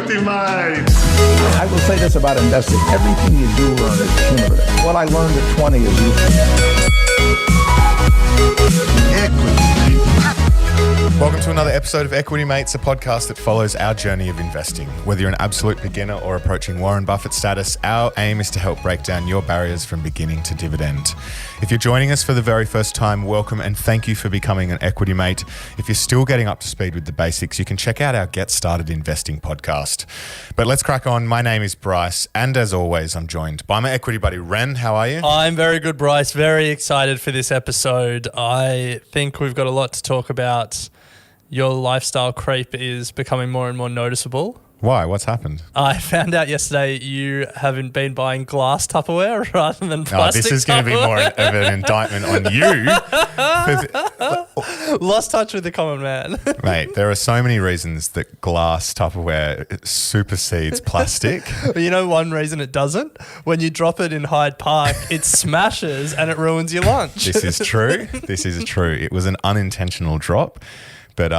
equity, mate. I will say this about investing. Everything you do learn is cumulative. What I learned at 20 is useful. Welcome to another episode of Equity Mates, a podcast that follows our journey of investing. Whether you're an absolute beginner or approaching Warren Buffett status, our aim is to help break down your barriers from beginning to dividend. If you're joining us for the very first time, welcome and thank you for becoming an Equity Mate. If you're still getting up to speed with the basics, you can check out our Get Started Investing podcast. But let's crack on. My name is Bryce, and as always, I'm joined by my equity buddy, Ren. How are you? I'm very good, Bryce. Very excited for this episode. I think we've got a lot to talk about. Your lifestyle creep is becoming more and more noticeable. Why? What's happened? I found out yesterday you haven't been buying glass Tupperware rather than plastic. This is going to be more of an indictment on you. Lost touch with the common man. Mate, there are so many reasons that glass Tupperware supersedes plastic. You know one reason it doesn't? When you drop it in Hyde Park, it smashes and it ruins your lunch. This is true. This is true. It was an unintentional drop. But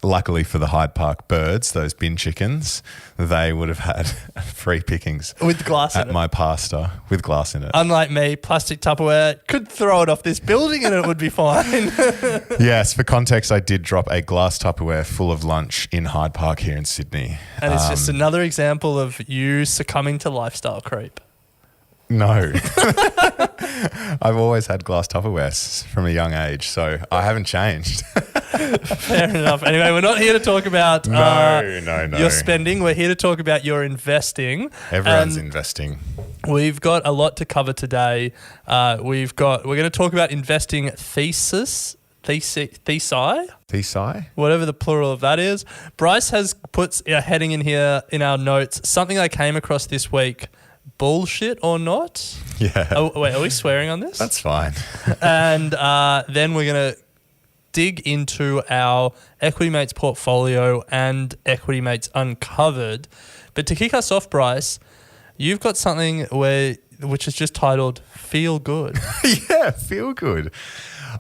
luckily for the Hyde Park birds, those bin chickens, they would have had free pickings with glass at my pasta with glass in it. Unlike me, plastic Tupperware, could throw it off this building and it would be fine. Yes, for context, I did drop a glass Tupperware full of lunch in Hyde Park here in Sydney. And it's just another example of you succumbing to lifestyle creep. No. I've always had glass Tupperwares from a young age, so I haven't changed. Fair enough. Anyway, we're not here to talk about no. your spending. We're here to talk about your investing. Everyone's investing. We've got a lot to cover today. We're going to talk about investing thesis. Thesi? Whatever the plural of that is. Bryce has put a heading in here in our notes, something I came across this week. Bullshit or not? Yeah. Oh, wait, are we swearing on this? That's fine. And then we're going to dig into our Equity Mates portfolio and Equity Mates Uncovered. But to kick us off, Bryce, you've got something which is just titled Feel Good. Yeah, feel good.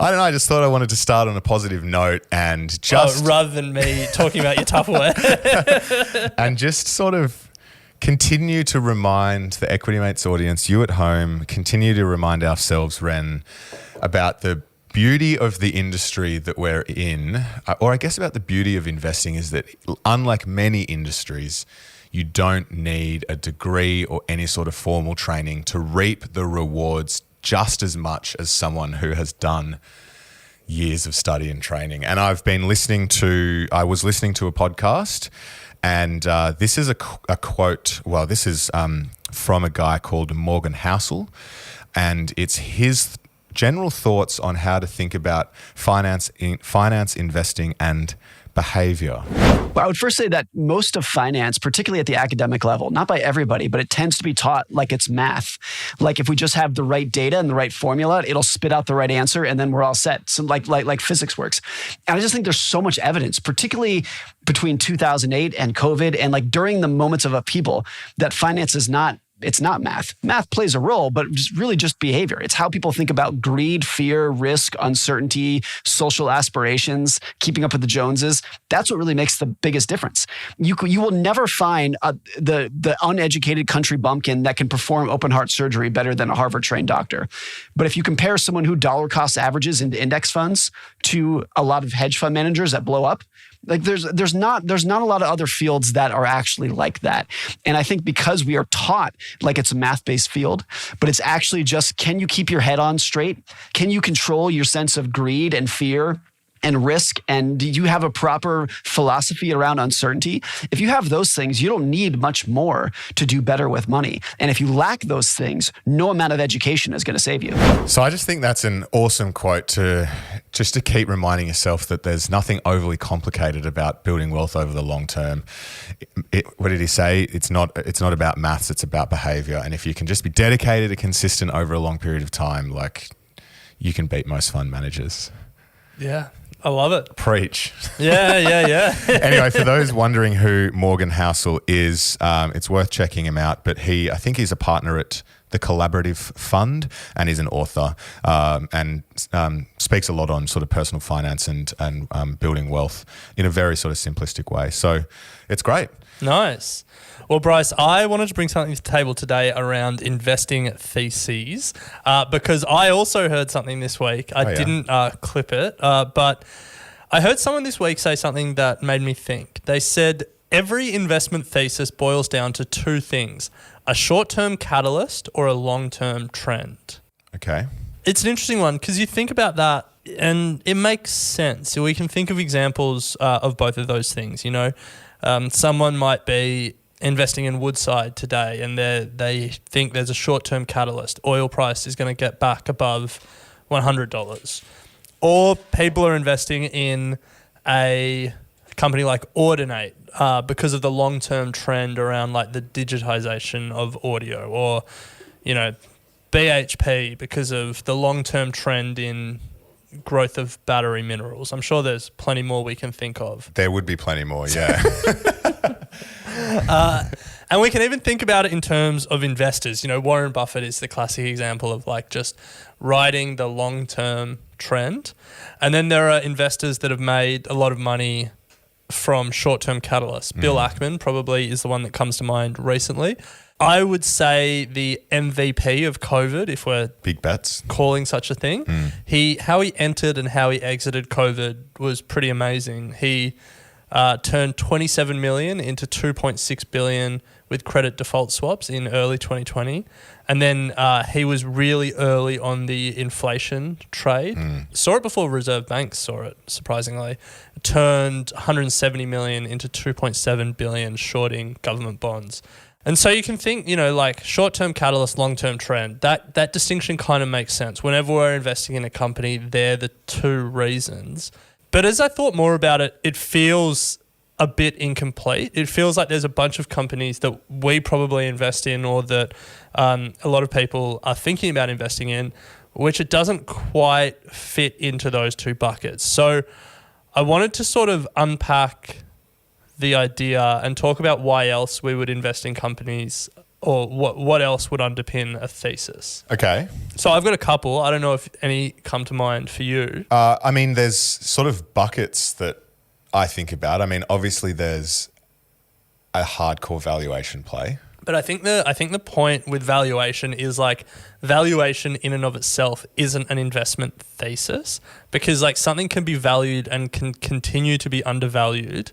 I don't know. I just thought I wanted to start on a positive note and just... rather than me talking about your Tupperware. And just sort of continue to remind the Equity Mates audience, you at home, continue to remind ourselves, Ren, about the beauty of the industry that we're in, or I guess about the beauty of investing is that unlike many industries, you don't need a degree or any sort of formal training to reap the rewards just as much as someone who has done years of study and training. And I was listening to a podcast, and this is a quote. Well, this is from a guy called Morgan Housel, and it's his general thoughts on how to think about finance, investing, and behavior. Well, I would first say that most of finance, particularly at the academic level, not by everybody, but it tends to be taught like it's math. Like if we just have the right data and the right formula, it'll spit out the right answer and then we're all set. So like physics works. And I just think there's so much evidence, particularly between 2008 and COVID and like during the moments of upheaval, that finance is not math. Math plays a role, but it's really just behavior. It's how people think about greed, fear, risk, uncertainty, social aspirations, keeping up with the Joneses. That's what really makes the biggest difference. You will never find the uneducated country bumpkin that can perform open heart surgery better than a Harvard-trained doctor. But if you compare someone who dollar cost averages into index funds to a lot of hedge fund managers that blow up, like there's not a lot of other fields that are actually like that. And I think because we are taught like it's a math-based field, but it's actually just, can you keep your head on straight? Can you control your sense of greed and fear and risk? And do you have a proper philosophy around uncertainty? If you have those things, you don't need much more to do better with money. And if you lack those things, no amount of education is going to save you. So I just think that's an awesome quote to keep reminding yourself that there's nothing overly complicated about building wealth over the long term. What did he say? It's not about maths, it's about behavior. And if you can just be dedicated and consistent over a long period of time, like you can beat most fund managers. Yeah. I love it. Preach. Yeah. Anyway, for those wondering who Morgan Housel is, it's worth checking him out. But I think he's a partner at the Collaborative Fund, and is an author and speaks a lot on sort of personal finance and building wealth in a very sort of simplistic way. So it's great. Nice. Well, Bryce, I wanted to bring something to the table today around investing theses because I also heard something this week. I didn't clip it, but I heard someone this week say something that made me think. They said every investment thesis boils down to two things: a short-term catalyst or a long-term trend. Okay. It's an interesting one because you think about that and it makes sense. We can think of examples of both of those things. You know, someone might be investing in Woodside today and they think there's a short-term catalyst. Oil price is going to get back above $100. Or people are investing in a company like Audinate because of the long-term trend around like the digitization of audio, or, you know, BHP because of the long-term trend in growth of battery minerals. I'm sure there's plenty more we can think of. There would be plenty more, yeah. And we can even think about it in terms of investors. You know, Warren Buffett is the classic example of like just riding the long-term trend. And then there are investors that have made a lot of money from short-term catalysts. Bill Ackman probably is the one that comes to mind recently. I would say the MVP of COVID, if we're big bets calling such a thing. How he entered and how he exited COVID was pretty amazing. He turned 27 million into 2.6 billion with credit default swaps in early 2020. And then he was really early on the inflation trade. Saw it before Reserve Banks saw it, surprisingly. Turned 170 million into 2.7 billion shorting government bonds. And so you can think, you know, like short-term catalyst, long-term trend, that distinction kind of makes sense. Whenever we're investing in a company, they're the two reasons. But as I thought more about it, it feels a bit incomplete. It feels like there's a bunch of companies that we probably invest in, or that a lot of people are thinking about investing in, which it doesn't quite fit into those two buckets. So I wanted to sort of unpack the idea and talk about why else we would invest in companies, or what else would underpin a thesis. Okay. So I've got a couple. I don't know if any come to mind for you. I mean, there's sort of buckets that I think about. I mean, obviously there's a hardcore valuation play. But I think the point with valuation is like valuation in and of itself isn't an investment thesis, because like something can be valued and can continue to be undervalued.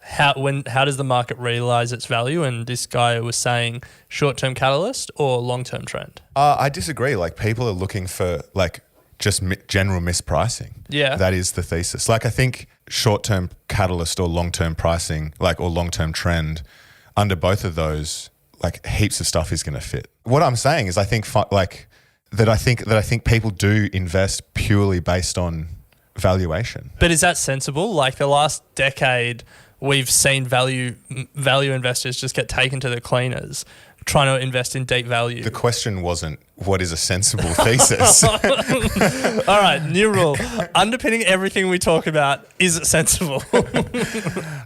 How does the market realize its value? And this guy was saying short-term catalyst or long-term trend. I disagree. Like, people are looking for like just general mispricing. Yeah. That is the thesis. Like, I think short-term catalyst or long-term pricing, like, or long-term trend, under both of those, like, heaps of stuff is going to fit. What I'm saying is I think people do invest purely based on valuation. But is that sensible? Like the last decade, we've seen value investors just get taken to the cleaners trying to invest in deep value. The question wasn't what is a sensible thesis. All right, new rule. Underpinning everything we talk about, is it sensible?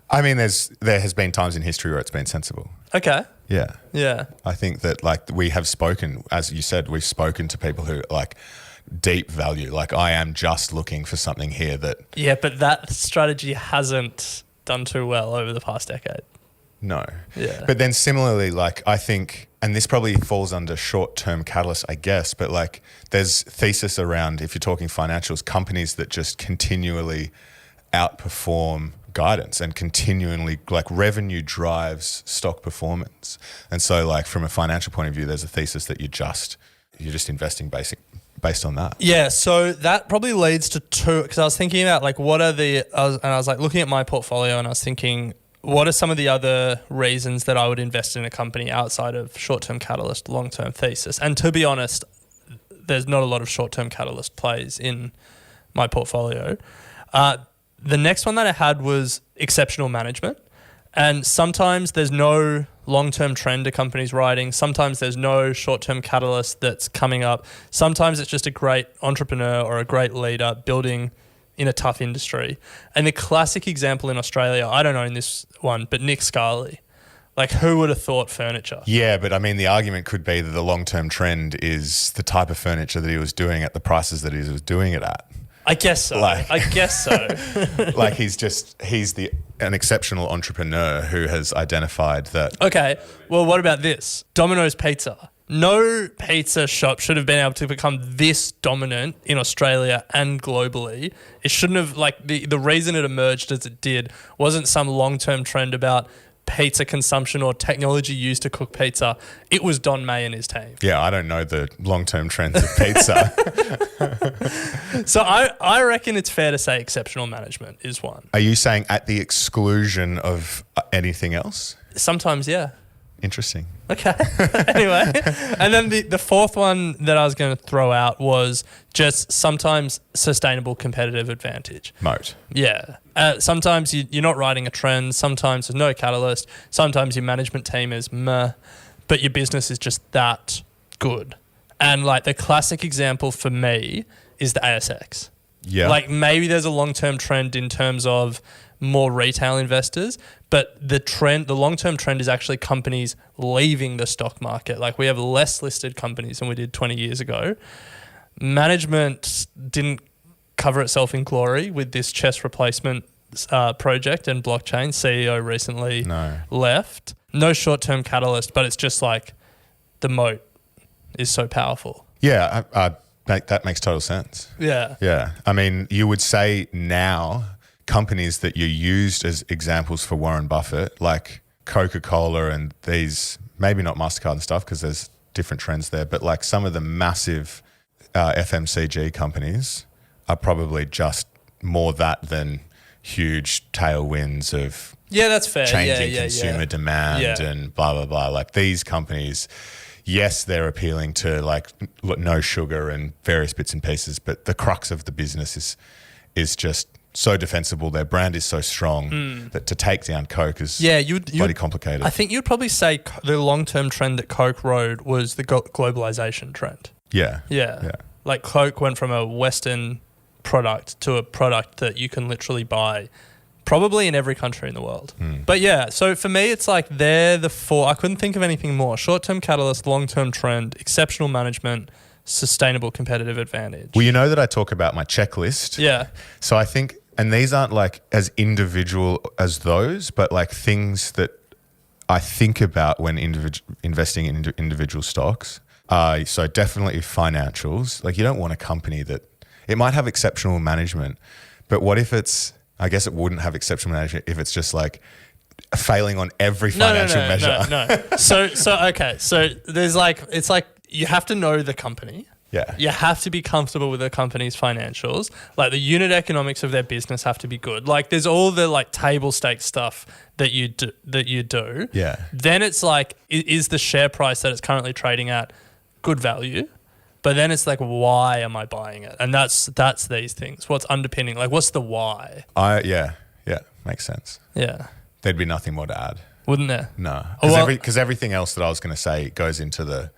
I mean, there has been times in history where it's been sensible. Okay. Yeah. Yeah. I think that, like, we have spoken, as you said, we've spoken to people who like deep value. Like, I am just looking for something here that... Yeah, but that strategy hasn't done too well over the past decade. No. Yeah. But then similarly, like, I think, and this probably falls under short-term catalyst, I guess, but like there's thesis around, if you're talking financials, companies that just continually outperform guidance and continually, like, revenue drives stock performance. And so, like, from a financial point of view, there's a thesis that you're just investing based on that. Yeah, so that probably leads to two, because I was thinking about like I was like looking at my portfolio and I was thinking, what are some of the other reasons that I would invest in a company outside of short-term catalyst, long-term thesis? And to be honest, there's not a lot of short-term catalyst plays in my portfolio. The next one that I had was exceptional management. And sometimes there's no long-term trend a company's riding. Sometimes there's no short-term catalyst that's coming up. Sometimes it's just a great entrepreneur or a great leader building in a tough industry. And the classic example in Australia, I don't own this one, but Nick Scali. Like, who would have thought furniture? Yeah, but I mean, the argument could be that the long-term trend is the type of furniture that he was doing at the prices that he was doing it at. I guess so. Like- I guess so. Like he's an exceptional entrepreneur who has identified that. Okay, well, what about this? Domino's Pizza. No pizza shop should have been able to become this dominant in Australia and globally. It shouldn't have, like, the reason it emerged as it did wasn't some long-term trend about pizza consumption or technology used to cook pizza. It was Don May and his team. Yeah, I don't know the long-term trends of pizza. So I reckon it's fair to say exceptional management is one. Are you saying at the exclusion of anything else? Sometimes, yeah. Interesting. Okay. Anyway, and then the fourth one that I was going to throw out was just sometimes sustainable competitive advantage. Moat. Yeah. Sometimes you're not riding a trend. Sometimes there's no catalyst. Sometimes your management team is meh, but your business is just that good. And like the classic example for me is the ASX. Yeah. Like maybe there's a long-term trend in terms of more retail investors, but the long-term trend is actually companies leaving the stock market. Like we have less listed companies than we did 20 years ago. Management didn't cover itself in glory with this chess replacement project and blockchain. CEO recently left. No short-term catalyst, but it's just like the moat is so powerful. Yeah, that makes total sense. Yeah. Yeah. I mean, you would say now companies that you used as examples for Warren Buffett, like Coca-Cola and these, maybe not MasterCard and stuff because there's different trends there, but like some of the massive FMCG companies are probably just more that than huge tailwinds of that's fair. changing consumer demand and blah, blah, blah. Like these companies, yes, they're appealing to like no sugar and various bits and pieces, but the crux of the business is just so defensible. Their brand is so strong that to take down Coke is bloody complicated. I think you'd probably say the long-term trend that Coke rode was the globalization trend. Yeah. Like Coke went from a Western product to a product that you can literally buy probably in every country in the world. But yeah, so for me, it's like they're the four. I couldn't think of anything more. Short-term catalyst, long-term trend, exceptional management, sustainable competitive advantage. Well, you know that I talk about my checklist. Yeah. So I think, and these aren't like as individual as those, but like things that I think about when investing in individual stocks. So definitely financials. Like you don't want a company that, it might have exceptional management, but what if it's, I guess it wouldn't have exceptional management if it's just like failing on every financial measure. No. So okay. So there's like, it's like you have to know the company. Yeah. You have to be comfortable with the company's financials. Like the unit economics of their business have to be good. Like there's all the like table stake stuff that you do. Yeah. Then it's like, is the share price that it's currently trading at good value? But then it's like, why am I buying it? And that's these things. What's underpinning? Like, what's the why? Yeah, makes sense. Yeah. There'd be nothing more to add. Wouldn't there? No, Well, because everything else that I was going to say goes into the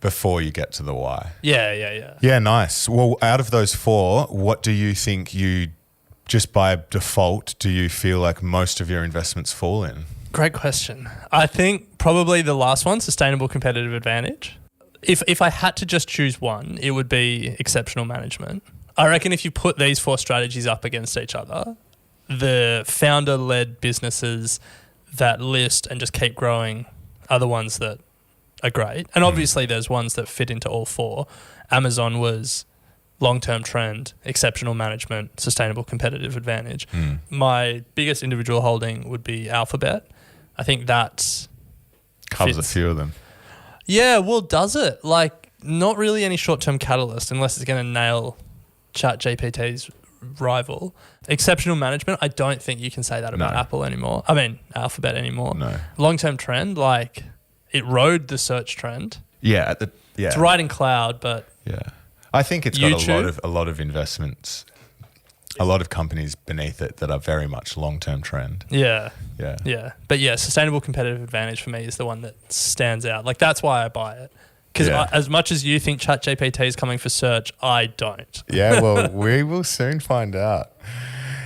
before you get to the why. Yeah. Yeah, nice. Well, out of those four, what do you think you just by default do you feel like most of your investments fall in? Great question. I think probably the last one, sustainable competitive advantage. If I had to just choose one, it would be exceptional management. I reckon if you put these four strategies up against each other, the founder-led businesses that list and just keep growing are the ones that are great. And obviously there's ones that fit into all four. Amazon was long-term trend, exceptional management, sustainable competitive advantage. My biggest individual holding would be Alphabet. I think that Covers fits. a few of them. Yeah, well, does it? Like, not really any short-term catalyst unless it's going to nail ChatGPT's rival. Exceptional management, I don't think you can say that about Alphabet anymore. No. Long-term trend, like, it rode the search trend. Yeah, It's riding cloud, but... Yeah. I think it's got YouTube? a lot of investments, a lot of companies beneath it that are very much long-term trend. Yeah. Yeah. But yeah, sustainable competitive advantage for me is the one that stands out. Like, that's why I buy it. Because as much as you think ChatGPT is coming for search, I don't. Yeah, well, we will soon find out.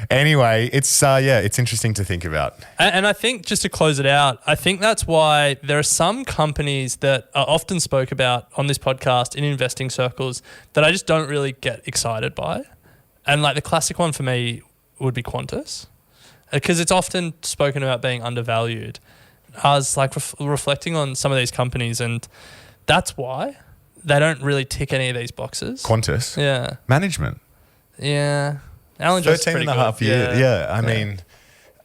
Anyway, it's interesting to think about. And I think, just to close it out, I think that's why there are some companies that are often spoke about on this podcast in investing circles that I just don't really get excited by. And like the classic one for me would be Qantas, because it's often spoken about being undervalued. I was like reflecting on some of these companies, and that's why they don't really tick any of these boxes. Qantas? Yeah. Management? Yeah. Alan Joyce is 13 pretty and a half good. years. Yeah. I mean,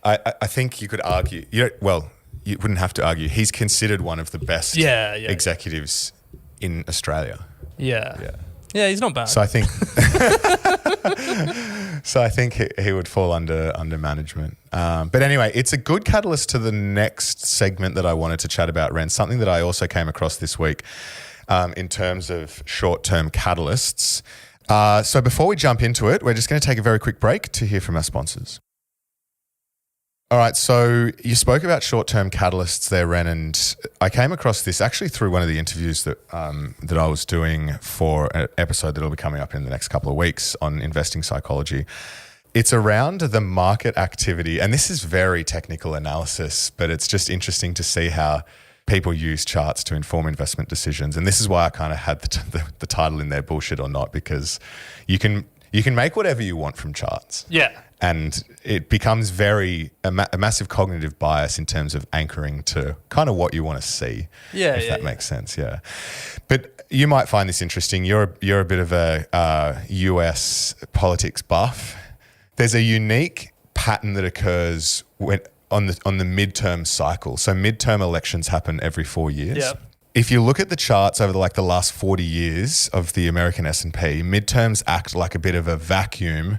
I think you could argue, you wouldn't have to argue. He's considered one of the best executives in Australia. Yeah. Yeah, he's not bad. So I think he would fall under management. But anyway, it's a good catalyst to the next segment that I wanted to chat about, Ren, something that I also came across this week in terms of short-term catalysts. So before we jump into it, we're just going to take a very quick break to hear from our sponsors. All right, so you spoke about short-term catalysts there, Ren, and I came across this actually through one of the interviews that I was doing for an episode that will be coming up in the next couple of weeks on investing psychology. It's around the market activity, and this is very technical analysis, but it's just interesting to see how people use charts to inform investment decisions. And this is why I kind of had the title in there, Bullshit or Not, because you can make whatever you want from charts. Yeah. And it becomes a massive cognitive bias in terms of anchoring to kind of what you want to see. If that makes sense. Yeah. But you might find this interesting. You're a bit of a US politics buff. There's a unique pattern that occurs on the midterm cycle. So midterm elections happen every 4 years. Yep. If you look at the charts over the last 40 years of the American S&P, midterms act like a bit of a vacuum,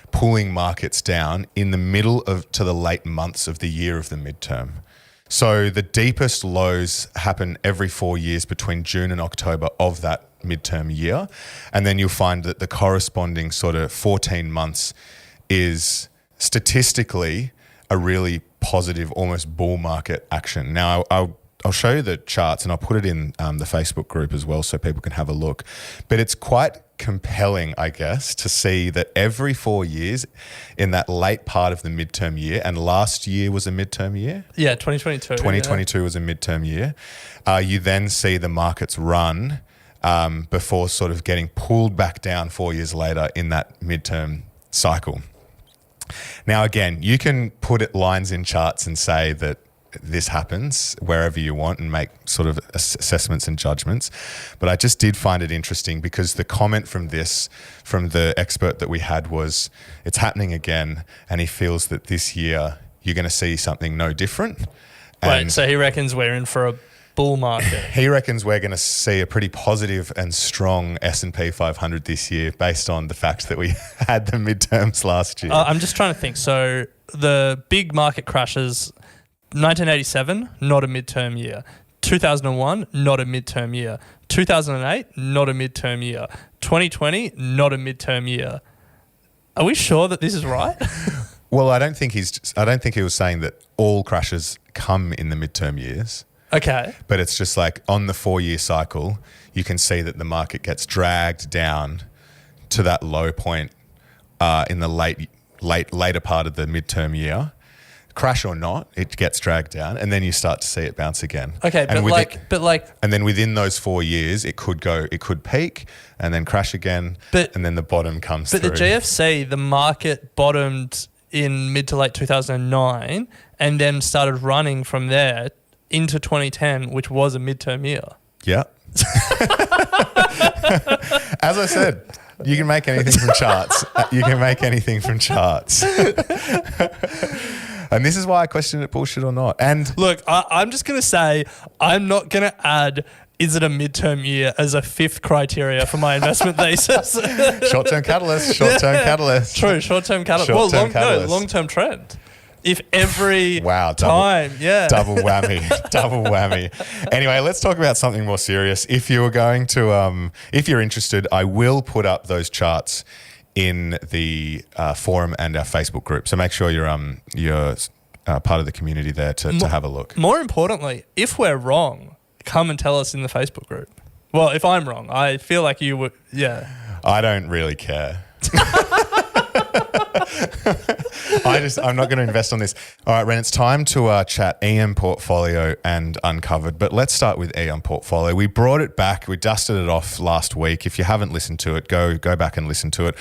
pulling markets down in the middle to the late months of the year of the midterm. So the deepest lows happen every 4 years between June and October of that midterm year. And then you'll find that the corresponding sort of 14 months is statistically a really positive, almost bull market action. Now, I'll show you the charts and I'll put it in the Facebook group as well so people can have a look. But it's quite compelling, I guess, to see that every 4 years in that late part of the midterm year, and last year was a midterm year. Yeah, 2022. 2022 was a midterm year. You then see the markets run before sort of getting pulled back down 4 years later in that midterm cycle. Now, again, you can put lines in charts and say that this happens wherever you want and make sort of assessments and judgments. But I just did find it interesting because the comment from the expert that we had was, it's happening again, and he feels that this year you're going to see something no different. Right, so he reckons we're in for a bull market. He reckons we're going to see a pretty positive and strong S&P 500 this year based on the fact that we had the midterms last year. I'm just trying to think. So the big market crashes, 1987, not a midterm year. 2001, not a midterm year. 2008, not a midterm year. 2020, not a midterm year. Are we sure that this is right? Well, I don't think he was saying that all crashes come in the midterm years. Okay. But it's just like on the 4 year cycle, you can see that the market gets dragged down to that low point in the later part of the midterm year. Crash or not, it gets dragged down, and then you start to see it bounce again. Okay, and then within those 4 years, it could peak and then crash again, and then the bottom comes through. But the GFC, the market bottomed in mid to late 2009, and then started running from there into 2010, which was a midterm year. Yeah. As I said, you can make anything from charts. And this is why I question it, bullshit or not. And look, I'm just going to say, I'm not going to add, is it a midterm year as a fifth criteria for my investment thesis? Short-term catalyst. True, short-term catalyst. Long-term trend. If every time. Double whammy. Anyway, let's talk about something more serious. If you're interested, I will put up those charts in the forum and our Facebook group. So make sure you're part of the community there to have a look. More importantly, if we're wrong, come and tell us in the Facebook group. Well, if I'm wrong, I feel like you would, yeah. I don't really care. I'm not going to invest on this. All right, Ren, it's time to chat EM portfolio and Uncovered, but let's start with EM portfolio. We brought it back. We dusted it off last week. If you haven't listened to it, go back and listen to it.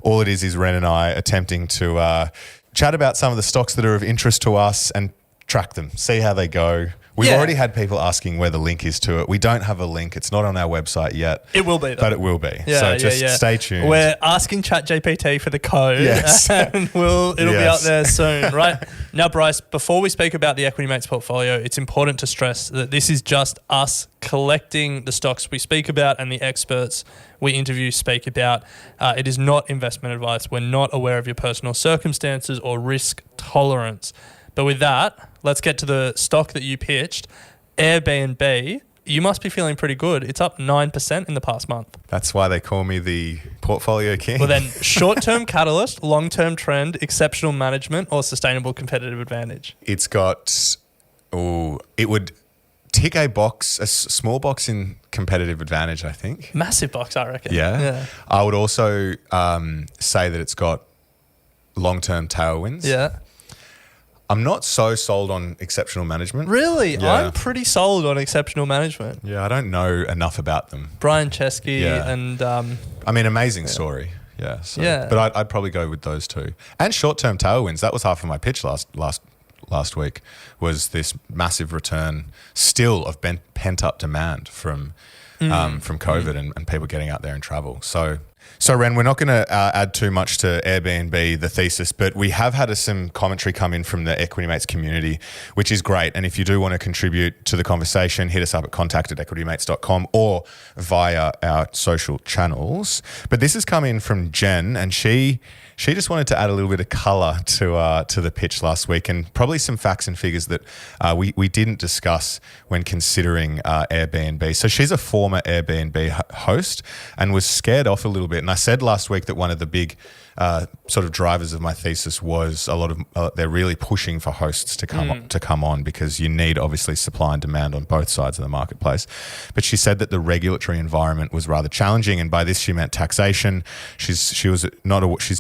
All it is Ren and I attempting to chat about some of the stocks that are of interest to us and track them, see how they go. We've already had people asking where the link is to it. We don't have a link. It's not on our website yet. It will be, though. But it will be. So just stay tuned. We're asking ChatGPT for the code, and it'll be out there soon, right? Now, Bryce, before we speak about the Equity Mates portfolio, it's important to stress that this is just us collecting the stocks we speak about and the experts we interview speak about. It is not investment advice. We're not aware of your personal circumstances or risk tolerance. But with that, let's get to the stock that you pitched, Airbnb. You must be feeling pretty good. It's up 9% in the past month. That's why they call me the portfolio king. Well then, short-term catalyst, long-term trend, exceptional management, or sustainable competitive advantage? It's got, it would tick a box, a small box in competitive advantage, I think. Massive box, I reckon. Yeah. I would also say that it's got long-term tailwinds. Yeah. I'm not so sold on exceptional management. Really? Yeah. I'm pretty sold on exceptional management. Yeah, I don't know enough about them. Brian Chesky and... I mean, amazing story. Yeah. But I'd probably go with those two. And short-term tailwinds. That was half of my pitch last week, was this massive return still of pent-up demand from COVID and people getting out there and travel. So Ren, we're not going to add too much to Airbnb, the thesis, but we have had some commentary come in from the Equity Mates community, which is great. And if you do want to contribute to the conversation, hit us up at contact@equitymates.com or via our social channels. But this has come in from Jen, and she just wanted to add a little bit of colour to the pitch last week, and probably some facts and figures that we didn't discuss when considering Airbnb. So she's a former Airbnb host and was scared off a little bit. And I said last week that one of the big sort of drivers of my thesis was a lot of they're really pushing for hosts to come on because you need obviously supply and demand on both sides of the marketplace. But she said that the regulatory environment was rather challenging, and by this she meant taxation. She's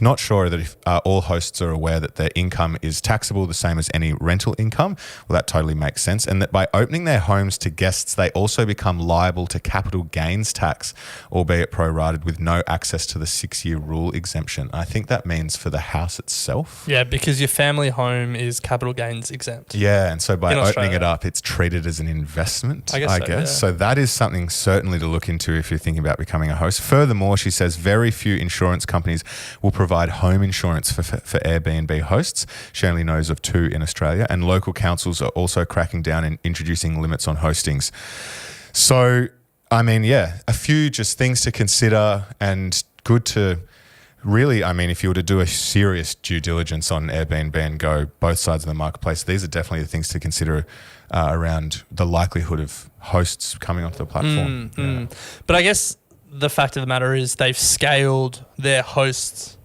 not sure that if all hosts are aware that their income is taxable the same as any rental income. Well, that totally makes sense, and that by opening their homes to guests, they also become liable to capital gains tax, albeit prorated, with no access to the 6-year rule exemption. I think that means for the house itself. Yeah, because your family home is capital gains exempt. Yeah, and so by opening it up, it's treated as an investment, I guess. So that is something certainly to look into if you're thinking about becoming a host. Furthermore, she says very few insurance companies will provide home insurance for Airbnb hosts. She only knows of 2 in Australia, and local councils are also cracking down and introducing limits on hostings. So, I mean, a few just things to consider, and good to really, I mean, if you were to do a serious due diligence on Airbnb and go both sides of the marketplace, these are definitely the things to consider around the likelihood of hosts coming onto the platform. But I guess the fact of the matter is they've scaled their hosts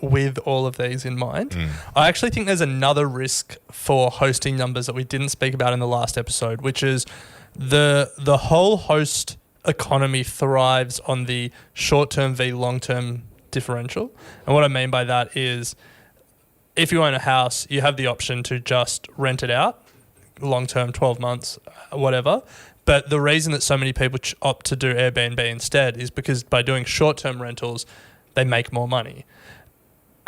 with all of these in mind. I actually think there's another risk for hosting numbers that we didn't speak about in the last episode, which is the whole host economy thrives on the short-term v long-term differential. And what I mean by that is if you own a house, you have the option to just rent it out long-term, 12 months, whatever. But the reason that so many people opt to do Airbnb instead is because by doing short-term rentals, they make more money.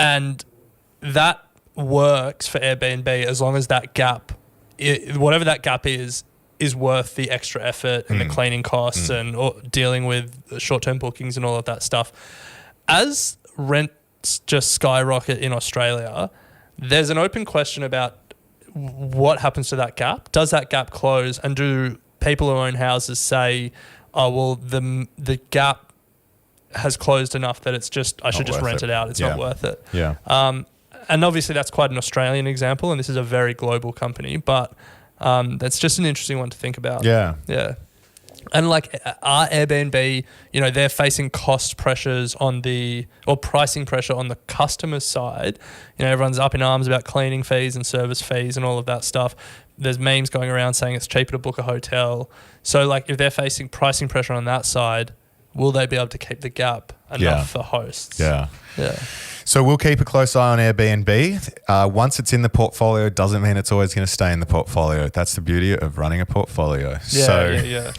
And that works for Airbnb as long as that gap, whatever that gap is worth the extra effort and the cleaning costs and dealing with short-term bookings and all of that stuff. As rents just skyrocket in Australia, there's an open question about what happens to that gap. Does that gap close, and do people who own houses say, oh, well, the gap has closed enough that it's just I should just rent it out. It's not worth it. Yeah. And obviously that's quite an Australian example, and this is a very global company, but that's just an interesting one to think about. Yeah. Yeah. And like our Airbnb, they're facing cost pressures or pricing pressure on the customer side. Everyone's up in arms about cleaning fees and service fees and all of that stuff. There's memes going around saying it's cheaper to book a hotel. So like if they're facing pricing pressure on that side, will they be able to keep the gap enough for hosts? Yeah. Yeah. So we'll keep a close eye on Airbnb. Once it's in the portfolio, doesn't mean it's always going to stay in the portfolio. That's the beauty of running a portfolio. Yeah.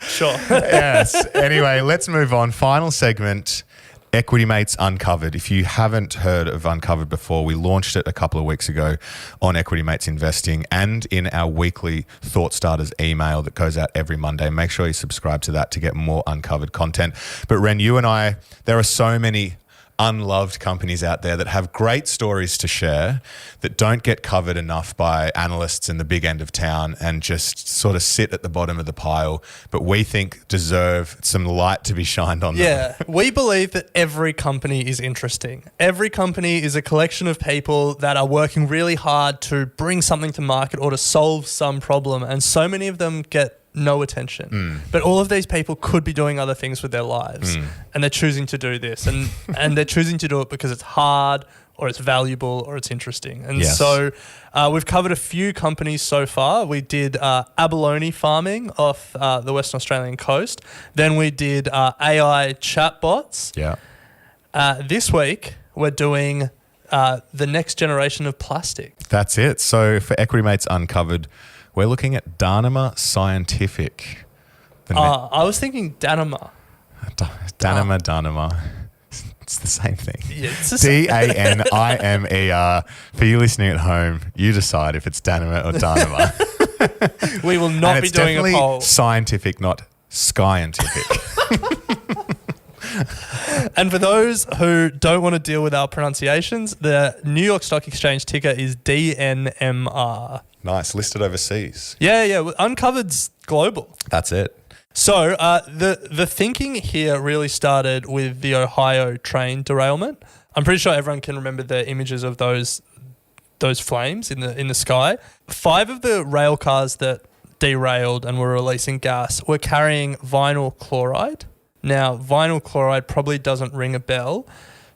Sure. Yes. Anyway, let's move on. Final segment, Equity Mates Uncovered. If you haven't heard of Uncovered before, we launched it a couple of weeks ago on Equity Mates Investing and in our weekly Thought Starters email that goes out every Monday. Make sure you subscribe to that to get more uncovered content. But Ren, you and I, there are so many unloved companies out there that have great stories to share that don't get covered enough by analysts in the big end of town and just sort of sit at the bottom of the pile, but we think deserve some light to be shined on them. Yeah, we believe that every company is interesting. Every company is a collection of people that are working really hard to bring something to market or to solve some problem, and so many of them get no attention. But all of these people could be doing other things with their lives, and they're choosing to do this, and they're choosing to do it because it's hard or it's valuable or it's interesting. And so we've covered a few companies so far. We did abalone farming off the Western Australian coast. Then we did AI chatbots. Yeah. This week we're doing the next generation of plastic. That's it. So for Equity Mates Uncovered, we're looking at Danimer Scientific. I was thinking Danimer. Danimer. It's the same thing. Yeah, it's the same. Danimer. For you listening at home, you decide if it's Danimer or Danimer. We will not be doing a poll. Scientific, not scientific. And for those who don't want to deal with our pronunciations, the New York Stock Exchange ticker is DNMR. Nice. Listed overseas. Yeah. Uncovered's global. That's it. So the thinking here really started with the Ohio train derailment. I'm pretty sure everyone can remember the images of those flames in the sky. 5 of the rail cars that derailed and were releasing gas were carrying vinyl chloride. Now, vinyl chloride probably doesn't ring a bell.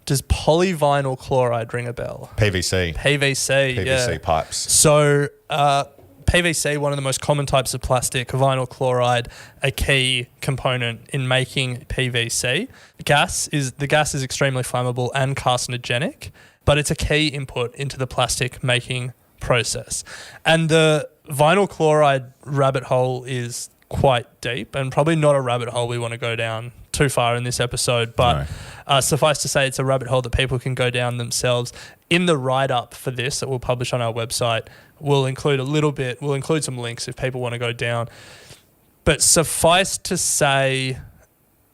Does polyvinyl chloride ring a bell? PVC. PVC pipes. So PVC, one of the most common types of plastic, vinyl chloride, a key component in making PVC. The gas is extremely flammable and carcinogenic, but it's a key input into the plastic making process. And the vinyl chloride rabbit hole is quite deep and probably not a rabbit hole we want to go down too far in this episode, but suffice to say it's a rabbit hole that people can go down themselves. In the write-up for this that we'll publish on our website, we'll include some links if people want to go down. But suffice to say,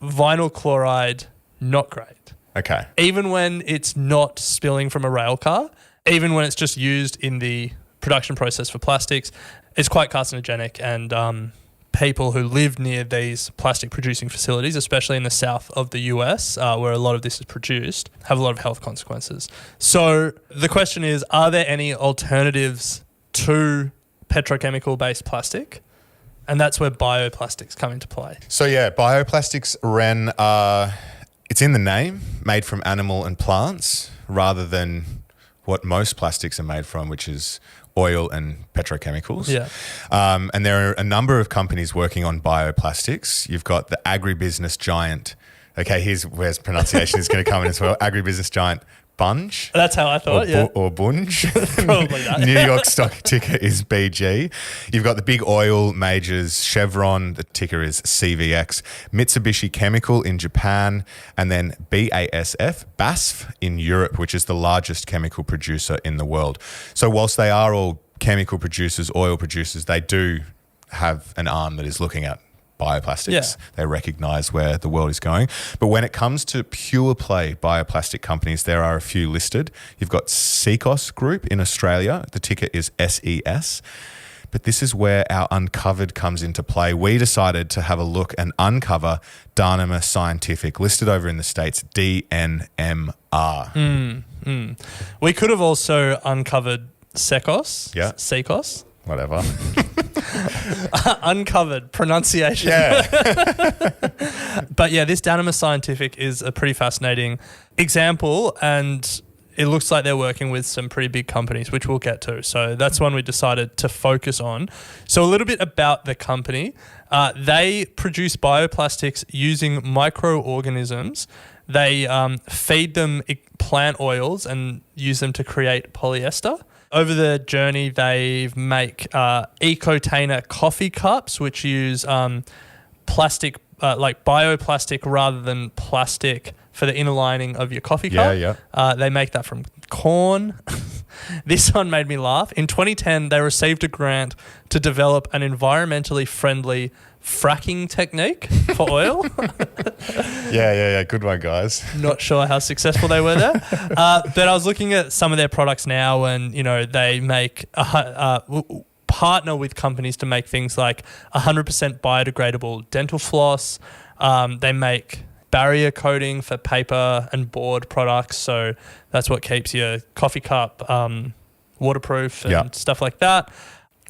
vinyl chloride, not great. Okay. Even when it's not spilling from a rail car, even when it's just used in the production process for plastics, it's quite carcinogenic, and people who live near these plastic producing facilities, especially in the south of the US, where a lot of this is produced, have a lot of health consequences. So the question is, are there any alternatives to petrochemical-based plastic? And that's where bioplastics come into play. So yeah, bioplastics, Ren, it's in the name, made from animal and plants, rather than what most plastics are made from, which is oil and petrochemicals. Yeah. And there are a number of companies working on bioplastics. You've got the agribusiness giant. Okay, here's where pronunciation is going to come in as well. Agribusiness giant Bunge. That's how I thought, or Bunge. Probably that. New York stock ticker is BG. You've got the big oil majors, Chevron, the ticker is CVX, Mitsubishi Chemical in Japan, and then BASF in Europe, which is the largest chemical producer in the world. So whilst they are all chemical producers, oil producers, they do have an arm that is looking at bioplastics. Yeah. They recognize where the world is going. But when it comes to pure play bioplastic companies, there are a few listed. You've got Seekos Group in Australia. The ticker is SES. But this is where our Uncovered comes into play. We decided to have a look and uncover Danimer Scientific, listed over in the States, DNMR. We could have also uncovered Seekos. Yeah. Seekos. Whatever. Uncovered pronunciation. Yeah. But yeah, this Danimer Scientific is a pretty fascinating example, and it looks like they're working with some pretty big companies, which we'll get to. So that's one we decided to focus on. So a little bit about the company. They produce bioplastics using microorganisms. They feed them plant oils and use them to create polyester. Over the journey, they make Ecotainer coffee cups, which use plastic, like bioplastic rather than plastic for the inner lining of your coffee cup. They make that from corn. This one made me laugh. In 2010, they received a grant to develop an environmentally friendly fracking technique for oil. Yeah. Good one, guys. Not sure how successful they were there. But I was looking at some of their products now, and they make partner with companies to make things like 100% biodegradable dental floss. They make barrier coating for paper and board products, so that's what keeps your coffee cup waterproof and stuff like that.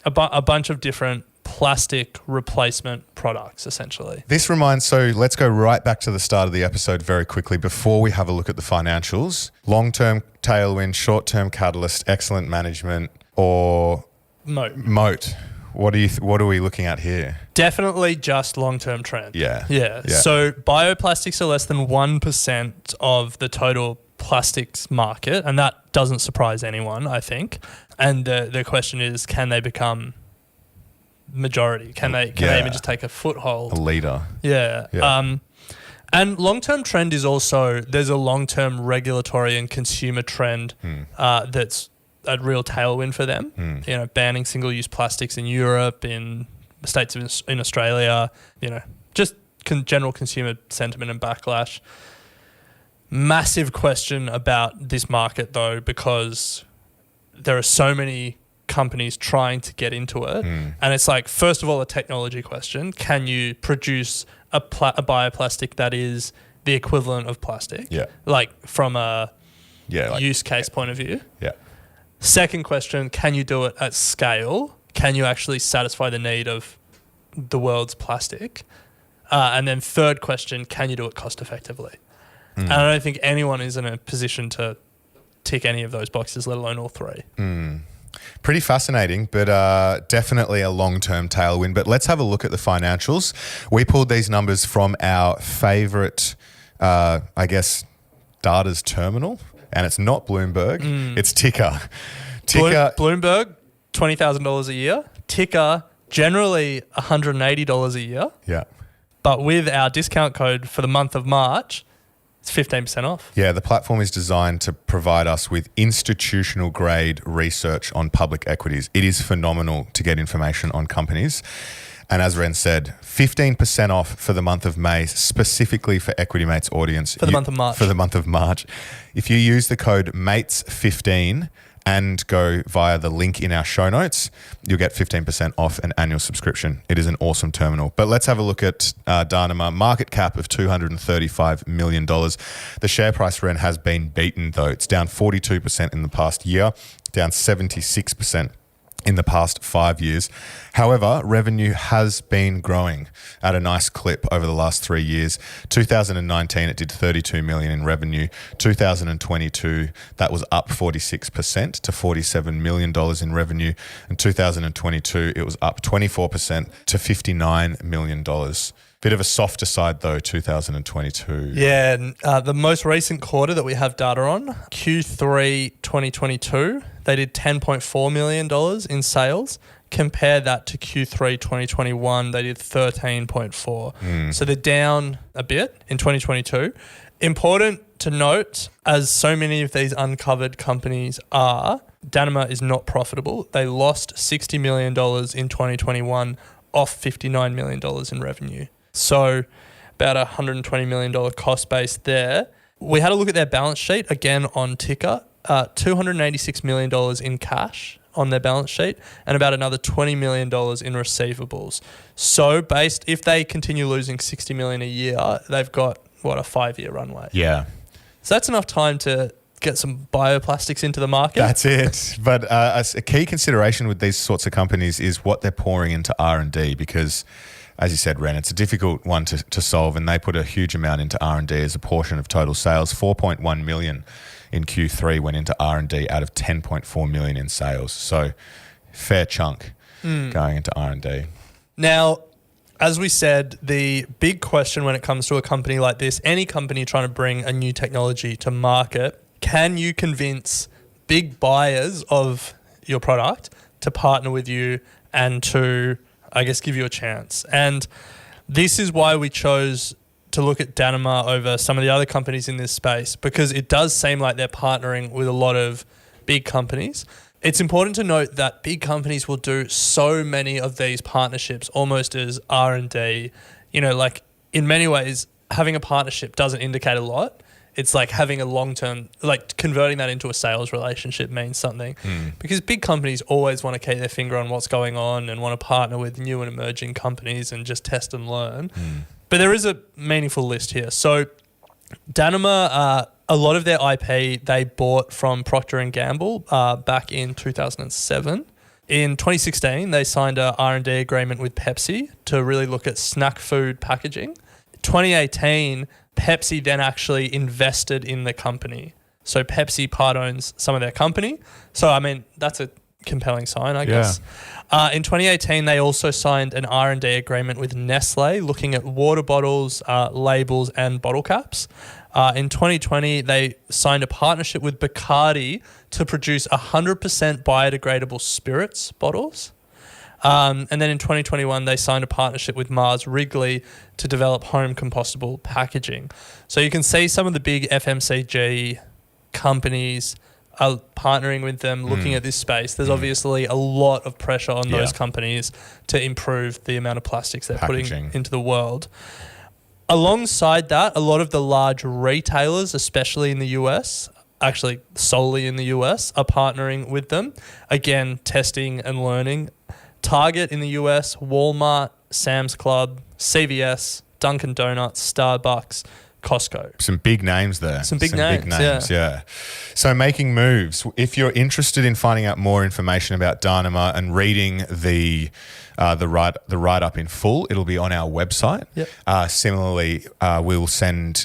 A bunch of different plastic replacement products, essentially. This reminds, so let's go right back to the start of the episode very quickly before we have a look at the financials. Long-term tailwind, short-term catalyst, excellent management, or moat. What are we looking at here? Definitely just long-term trend. Yeah. So bioplastics are less than 1% of the total plastics market, and that doesn't surprise anyone, I think. And the question is, can they become majority? Can they even just take a foothold? A leader. Yeah. And long-term trend is also, there's a long-term regulatory and consumer trend that's a real tailwind for them. Banning single-use plastics in Europe, in the States, in Australia, just general consumer sentiment and backlash. Massive question about this market, though, because there are so many companies trying to get into it. And it's like, first of all, a technology question. Can you produce a bioplastic that is the equivalent of plastic? Like from a use case point of view? Second question, can you do it at scale? Can you actually satisfy the need of the world's plastic? And then third question, can you do it cost effectively? And I don't think anyone is in a position to tick any of those boxes, let alone all three. Pretty fascinating, but definitely a long-term tailwind. But let's have a look at the financials. We pulled these numbers from our favorite, data's terminal. And it's not Bloomberg, it's TIKR. Bloomberg, $20,000 a year. TIKR, generally $180 a year. Yeah. But with our discount code for the month of March, it's 15% off. Yeah, the platform is designed to provide us with institutional grade research on public equities. It is phenomenal to get information on companies. And as Ren said, 15% off for the month of May, specifically for Equity Mates audience. For the month of March. For the month of March. If you use the code MATES15 and go via the link in our show notes, you'll get 15% off an annual subscription. It is an awesome terminal. But let's have a look at Danimer. Market cap of $235 million. The share price, Ren, has been beaten, though. It's down 42% in the past year, down 76% in the past 5 years. However, revenue has been growing at a nice clip over the last 3 years. 2019, it did 32 million in revenue. 2022, that was up 46% to $47 million in revenue. And 2022, it was up 24% to $59 million. Bit of a softer side though, 2022. Yeah, the most recent quarter that we have data on, Q3 2022, they did $10.4 million in sales. Compare that to Q3 2021, they did 13.4. So they're down a bit in 2022. Important to note, as so many of these uncovered companies are, Danimer is not profitable. They lost $60 million in 2021 off $59 million in revenue. So about a $120 million cost base there. We had a look at their balance sheet again on TIKR, $286 million in cash on their balance sheet and about another $20 million in receivables. So if they continue losing $60 million a year, they've got, a 5-year runway. Yeah. So that's enough time to get some bioplastics into the market. That's it. But a key consideration with these sorts of companies is what they're pouring into R&D because, as you said, Ren, it's a difficult one to solve, and they put a huge amount into R&D as a portion of total sales, $4.1 million in Q3 went into R&D out of 10.4 million in sales. So fair chunk going into R&D. Now, as we said, the big question when it comes to a company like this, any company trying to bring a new technology to market, can you convince big buyers of your product to partner with you and to, I guess, give you a chance? And this is why we chose to look at Danimer over some of the other companies in this space, because it does seem like they're partnering with a lot of big companies. It's important to note that big companies will do so many of these partnerships almost as R&D. You know, like in many ways, having a partnership doesn't indicate a lot. It's like having a long-term, like converting that into a sales relationship means something, because big companies always want to keep their finger on what's going on and want to partner with new and emerging companies and just test and learn. But there is a meaningful list here. So Danimer, a lot of their IP they bought from Procter & Gamble back in 2007. In 2016, they signed a R&D agreement with Pepsi to really look at snack food packaging. 2018, Pepsi then actually invested in the company. So Pepsi part owns some of their company. So, I mean, that's a compelling sign, I guess. In 2018, they also signed an R&D agreement with Nestle looking at water bottles, labels and bottle caps. In 2020, they signed a partnership with Bacardi to produce 100% biodegradable spirits bottles. And then in 2021, they signed a partnership with Mars Wrigley to develop home compostable packaging. So you can see some of the big FMCG companies are partnering with them, looking at this space. There's obviously a lot of pressure on those companies to improve the amount of plastics they're putting into the world. Alongside that, a lot of the large retailers, especially in the US, actually solely in the US, are partnering with them. Again, testing and learning. Target in the US, Walmart, Sam's Club, CVS, Dunkin' Donuts, Starbucks, Costco. Some big names there. Some big names, yeah. So making moves. If you're interested in finding out more information about Danimer and reading the write-up in full, it'll be on our website. Similarly, we'll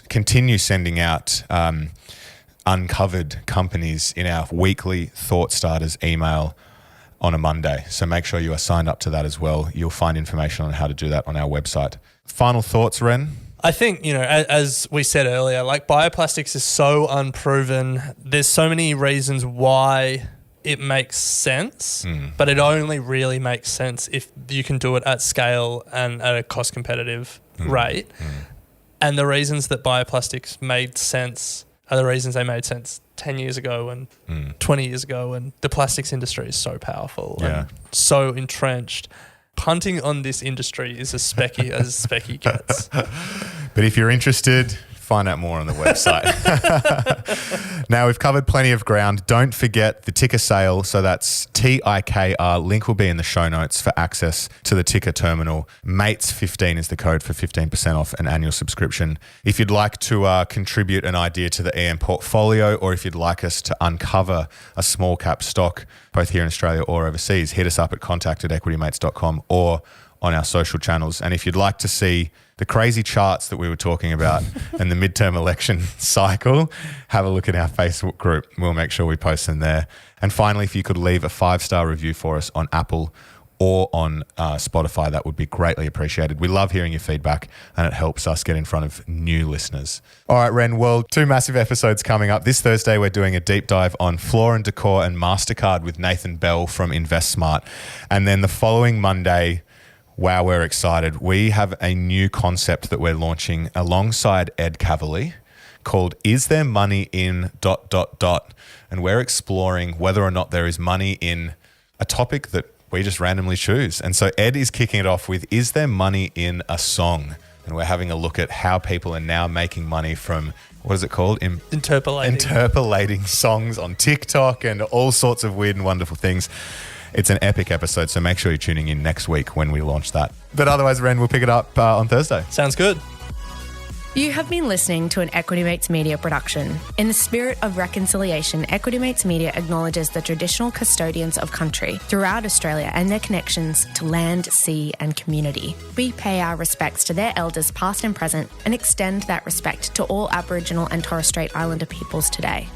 continue sending out uncovered companies in our weekly Thought Starters email on a Monday. So make sure you are signed up to that as well. You'll find information on how to do that on our website. Final thoughts, Ren? I think, as we said earlier, like bioplastics is so unproven. There's so many reasons why it makes sense, but it only really makes sense if you can do it at scale and at a cost competitive rate. And the reasons that bioplastics made sense are the reasons they made sense 10 years ago and 20 years ago. And the plastics industry is so powerful and so entrenched. Punting on this industry is as specky as specky gets. But if you're interested, find out more on the website. Now, we've covered plenty of ground. Don't forget the TIKR sale. So that's TIKR. Link will be in the show notes for access to the TIKR Terminal. MATES15 is the code for 15% off an annual subscription. If you'd like to contribute an idea to the EM portfolio, or if you'd like us to uncover a small cap stock, both here in Australia or overseas, hit us up at contact@equitymates.com or on our social channels. And if you'd like to see the crazy charts that we were talking about and the midterm election cycle, have a look at our Facebook group. We'll make sure we post them there. And finally, if you could leave a 5-star review for us on Apple or on Spotify, that would be greatly appreciated. We love hearing your feedback and it helps us get in front of new listeners. All right, Ren, well, 2 massive episodes coming up. This Thursday, we're doing a deep dive on Floor and Decor and MasterCard with Nathan Bell from InvestSmart. And then the following Monday, wow, we're excited. We have a new concept that we're launching alongside Ed Cavalier called Is There Money in ... And we're exploring whether or not there is money in a topic that we just randomly choose. And so Ed is kicking it off with Is There Money in a Song? And we're having a look at how people are now making money from, what is it called? Interpolating songs on TikTok and all sorts of weird and wonderful things. It's an epic episode, so make sure you're tuning in next week when we launch that. But otherwise, Ren, we'll pick it up on Thursday. Sounds good. You have been listening to an Equity Mates Media production. In the spirit of reconciliation, Equity Mates Media acknowledges the traditional custodians of country throughout Australia and their connections to land, sea and community. We pay our respects to their elders past and present and extend that respect to all Aboriginal and Torres Strait Islander peoples today.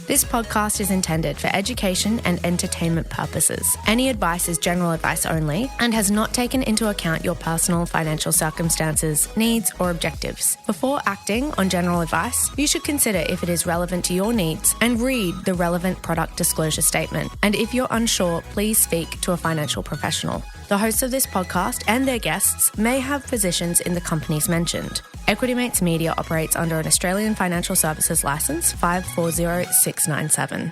This podcast is intended for education and entertainment purposes. Any advice is general advice only and has not taken into account your personal financial circumstances, needs, or objectives. Before acting on general advice, you should consider if it is relevant to your needs and read the relevant product disclosure statement. And if you're unsure, please speak to a financial professional. The hosts of this podcast and their guests may have positions in the companies mentioned. Equity Mates Media operates under an Australian Financial Services Licence 540697.